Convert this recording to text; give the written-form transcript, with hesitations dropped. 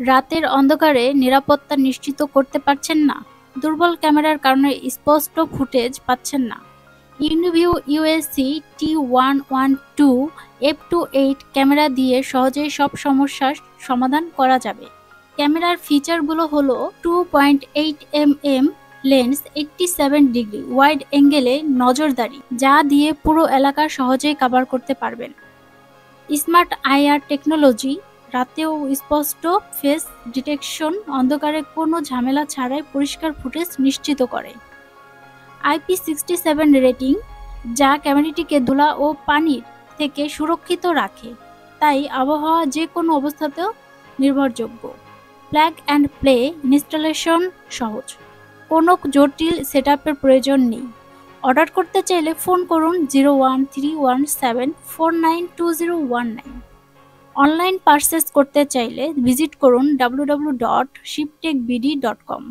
রাতের অন্ধকারে নিরাপত্তা নিশ্চিত করতে পারছেন না? দুর্বল ক্যামেরার কারণে স্পষ্ট ফুটেজ পাচ্ছেন না? Uniview USC T112 f/8 camera দিয়ে সহজেই সব সমস্যার সমাধান করা যাবে। ক্যামেরার ফিচারগুলো হলো 2.8mm লেন্স, 87 ডিগ্রি ওয়াইড অ্যাঙ্গেলে নজরদারি, যা দিয়ে পুরো এলাকা সহজেই কভার করতে পারবেন। স্মার্ট আইআর টেকনোলজি, রাতেও স্পষ্ট ফেস ডিটেকশন, অন্ধকারে কোনো ঝামেলা ছাড়াই পরিষ্কার ফুটেজ নিশ্চিত করে। IP67 রেটিং, যা ক্যামেরাটিকে ধুলা ও পানির থেকে সুরক্ষিত রাখে, তাই আবহাওয়া যে কোনো অবস্থাতেও নির্ভরযোগ্য। প্লাগ অ্যান্ড প্লে ইনস্টলেশন সহজ, কোনো জটিল সেটআপের প্রয়োজন নেই। অর্ডার করতে চাইলে ফোন করুন 01317492019। অনলাইন পারচেজ করতে চাইলে ভিজিট করুন www.shiptechbd.com।